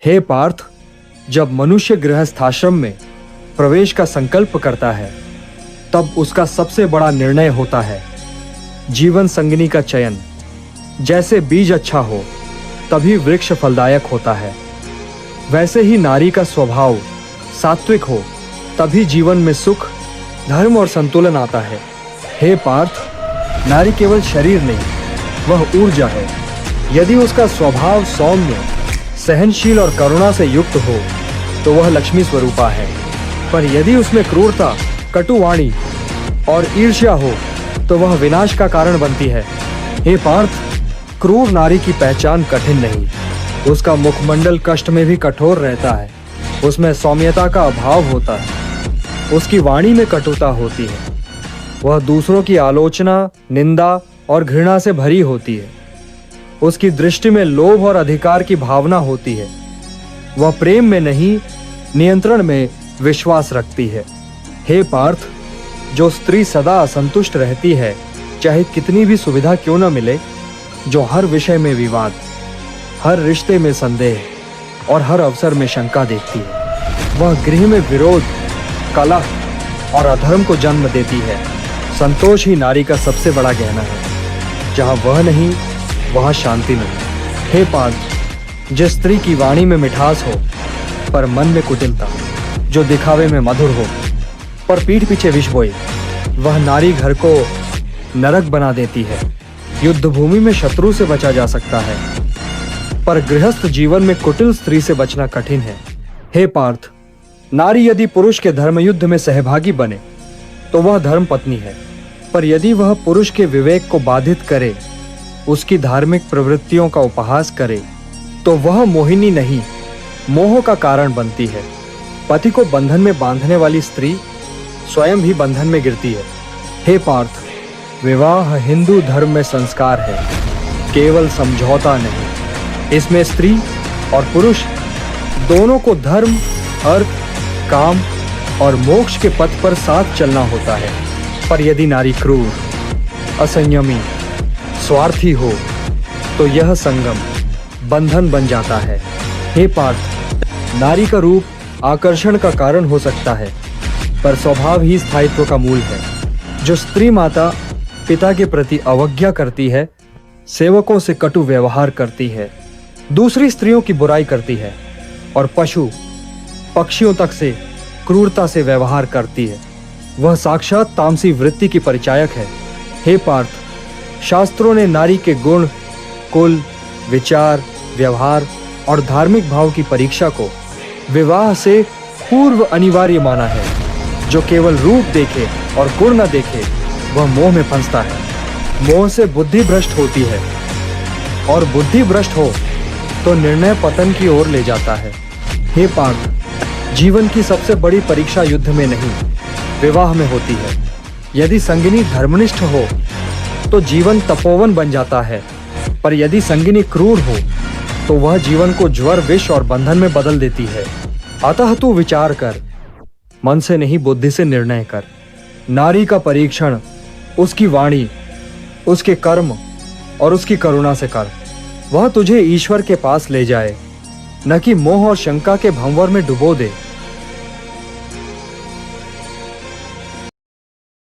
हे पार्थ, जब मनुष्य गृहस्थाश्रम में प्रवेश का संकल्प करता है तब उसका सबसे बड़ा निर्णय होता है जीवन संगिनी का चयन। जैसे बीज अच्छा हो तभी वृक्ष फलदायक होता है, वैसे ही नारी का स्वभाव सात्विक हो तभी जीवन में सुख, धर्म और संतुलन आता है। हे पार्थ, नारी केवल शरीर नहीं, वह ऊर्जा है। यदि उसका स्वभाव सौम्य, सहनशील और करुणा से युक्त हो तो वह लक्ष्मी स्वरूपा है। पर यदि उसमें क्रूरता, कटुवाणी और ईर्ष्या हो तो वह विनाश का कारण बनती है। हे पार्थ, क्रूर नारी की पहचान कठिन नहीं, उसका मुखमंडल कष्ट में भी कठोर रहता है। उसमें सौम्यता का अभाव होता है, उसकी वाणी में कटुता होती है, वह दूसरों की आलोचना, निंदा और घृणा से भरी होती है। उसकी दृष्टि में लोभ और अधिकार की भावना होती है। वह प्रेम में नहीं, नियंत्रण में विश्वास रखती है। हे पार्थ, जो स्त्री सदा असंतुष्ट रहती है, चाहे कितनी भी सुविधा क्यों न मिले, जो हर विषय में विवाद, हर रिश्ते में संदेह और हर अवसर में शंका देखती है, वह गृह में विरोध, कलह और अधर्म को जन्म देती है। संतोष ही नारी का सबसे बड़ा गहना है। जहां वह नहीं, वहां शांति नहीं। हे पार्थ, जिस स्त्री की वाणी में मिठास हो पर मन में कुटिलता, जो दिखावे में मधुर हो पर पीठ पीछे विष बोए, वह नारी घर को नरक बना देती है। युद्ध भूमि में शत्रु से बचा जा सकता है, पर गृहस्थ जीवन में कुटिल स्त्री से बचना कठिन है। हे पार्थ, नारी यदि पुरुष के धर्म युद्ध में सहभागी बने तो वह धर्म पत्नी है, पर यदि वह पुरुष के विवेक को बाधित करे, उसकी धार्मिक प्रवृत्तियों का उपहास करे, तो वह मोहिनी नहीं, मोह का कारण बनती है। पति को बंधन में बांधने वाली स्त्री स्वयं भी बंधन में गिरती है। हे पार्थ, विवाह हिंदू धर्म में संस्कार है, केवल समझौता नहीं। इसमें स्त्री और पुरुष दोनों को धर्म, अर्थ, काम और मोक्ष के पथ पर साथ चलना होता है। पर यदि नारी क्रूर, असंयमी, स्वार्थी हो तो यह संगम बंधन बन जाता है। हे पार्थ, नारी का रूप आकर्षण का कारण हो सकता है, पर स्वभाव ही स्थायित्व का मूल है। जो स्त्री माता पिता के प्रति अवज्ञा करती है, सेवकों से कटु व्यवहार करती है, दूसरी स्त्रियों की बुराई करती है और पशु पक्षियों तक से क्रूरता से व्यवहार करती है, वह साक्षात तामसी वृत्ति की परिचायक है। हे पार्थ, शास्त्रों ने नारी के गुण, कुल, विचार, व्यवहार और धार्मिक भाव की परीक्षा को विवाह से पूर्व अनिवार्य माना है। जो केवल रूप देखे और गुण न देखे, वह मोह में फंसता है। मोह से बुद्धि भ्रष्ट होती है और बुद्धि भ्रष्ट हो तो निर्णय पतन की ओर ले जाता है। हे पार्थ, जीवन की सबसे बड़ी परीक्षा युद्ध में नहीं, विवाह में होती है। यदि संगिनी धर्मनिष्ठ हो तो जीवन तपोवन बन जाता है, पर यदि संगिनी क्रूर हो तो वह जीवन को ज्वर, विष और बंधन में बदल देती है। अतः तू विचार कर, मन से नहीं बुद्धि से निर्णय कर। नारी का परीक्षण उसकी वाणी, उसके कर्म और उसकी करुणा से कर। वह तुझे ईश्वर के पास ले जाए, न कि मोह और शंका के भंवर में डुबो दे।